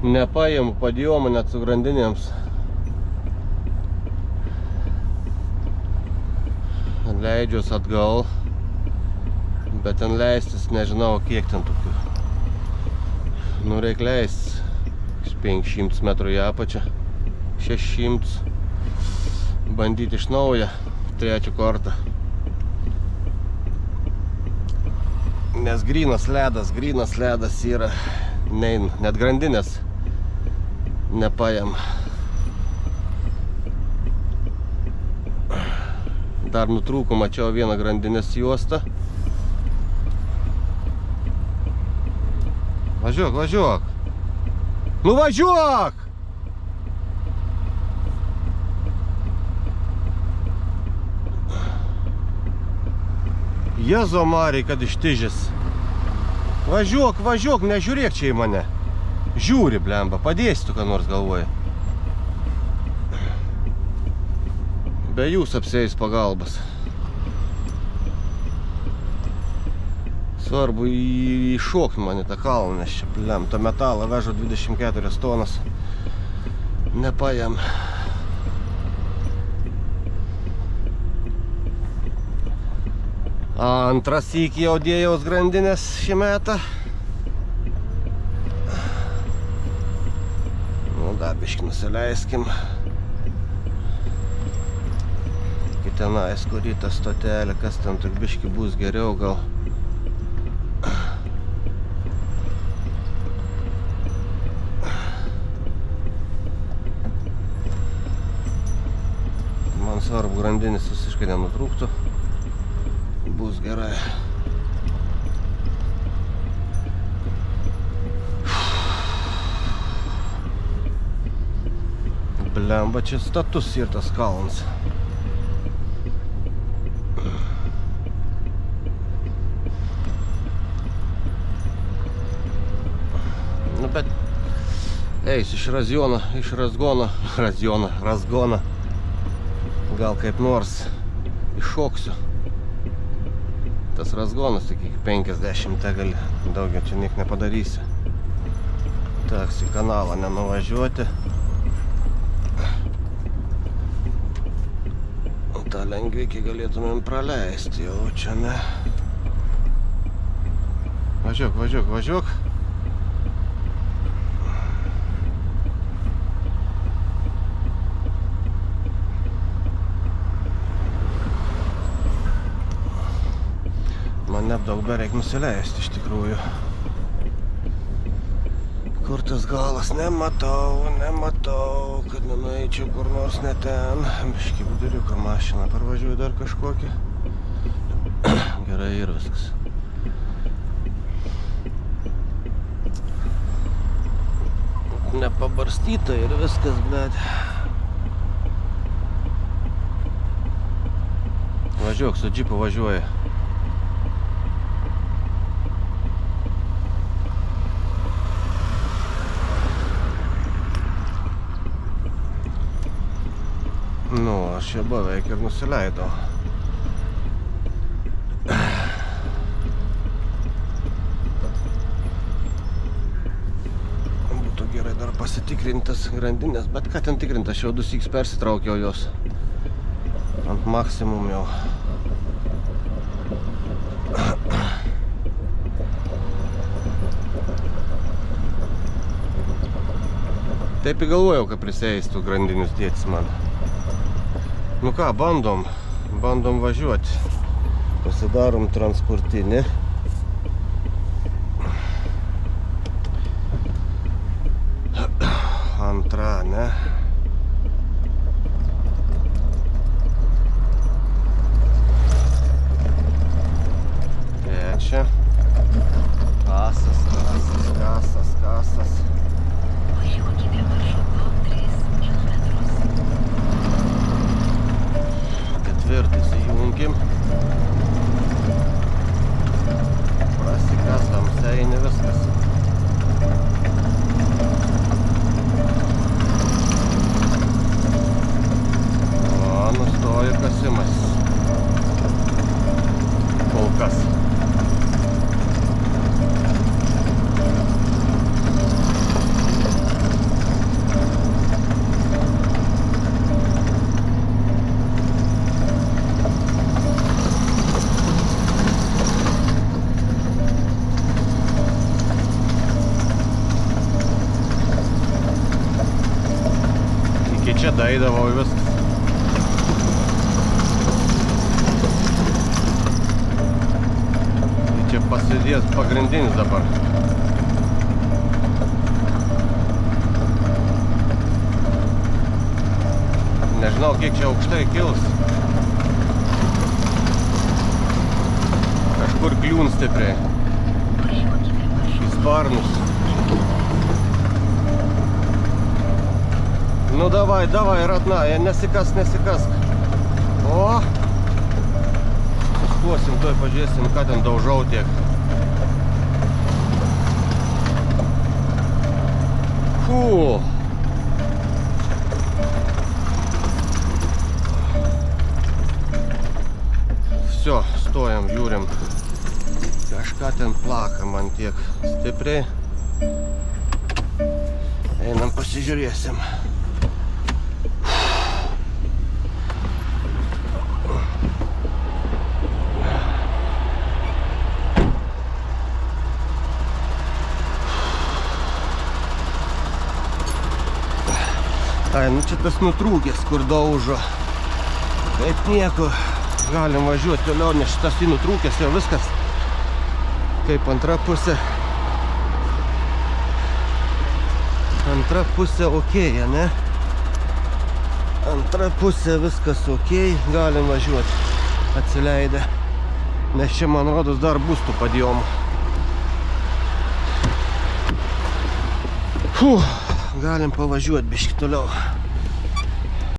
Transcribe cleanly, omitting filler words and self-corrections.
Nepaimu padėjomą net su grandinėms. Leidžiuos atgal, bet ten leistis nežinau kiek ten tokių. Nu reik leistis iš 500 metrų į apačią, 600, bandyti iš naujo, trečią kartą. Nes grynas ledas yra, nein, net grandinės nepaėm. Dar nutrūko, mačiau vieną grandinės juostą. Važiuok, važiuok! Nu važiuok! Jezo Marij, kad ištižęs. Važiuok, važiuok, nežiūrėk čia į mane. Žiūri, blemba, padėsi tu ką nors galvoji. Be jūs apsieis pagalbas. Svarbu įšokti man į tą kalną, nes čia lemto metalą vežu 24 tonas. Nepaėm. Antras iki jau dėjaus grandinės šį metą. Nu, dar biškį nusileiskim. Tenais, kur į tą stotelę, kas ten tur biškį bus geriau gal. Man svarbu grandinis visiškai nenutrūktų. Bus gerai. Blemba, čia status ir tas kalnas. Bet eis iš Razgono, gal kaip nors iššoksiu. Tas Razgonas tik iki 50 gali, daugiau čia niek nepadarysi. Teks į kanalą nenuvažiuoti. tą lengvikį galėtumėm praleisti, jau čia ne. Važiuok, važiuok, važiuok. Man nedaug bereik nusileisti iš tikrųjų. Kur tas galas? Nematau, kad nenueičiau kur nors ne ten. Biškį viduriuką mašiną parvažiuoju dar kažkokį. Gerai ir viskas. Nepabarstyta ir viskas, blėt. Važiuok, su džipu važiuoja. Nu, aš čia beveik ir nusileidau. Būtų gerai dar pasitikrintas grandinės, bet ką ten tikrintas, aš jau 2x persitraukiau jos. Ant maksimum jau. Taip įgalvojau, kad prisėstų grandinius dėtis man. Nu ką, bandom važiuoti. Pasidarom transportinį. Antra, ne? Trečia. Kasas. Važiuokite maršrutu 300 metrus. Ketvirtais įjunkim. Prasikasam, seini viskas. O, nustojo kasimas. Kol kas. čia daeidavau viskas. Tai čia pasidės pagrindinis dabar. Nežinau, kiek čia aukštai kils. Kažkur kliūn stipriai. Važiuokite maršrutu. Į sparnus. Nu davai, ratnaja, nesikask. O! Sustosim, tuoj pažiūrėsim, ką ten daužau tiek. Fū! Всё, stojam, žiūrim. Kažką ten plaka man tiek stipriai. Einam pasižiūrėsim. Ai, nu čia tas nutrūkęs, kur daužo. Kaip nieko. Galim važiuoti toliau, nes šitas į nutrūkęs jau viskas. Kaip antra pusė. Antra pusė okei, ne? Antra pusė viskas okei. Galim važiuoti. Atsileidę. Nes čia, man rodos, dar bus tų padėjomų. Galim pavažiuoti biškį toliau.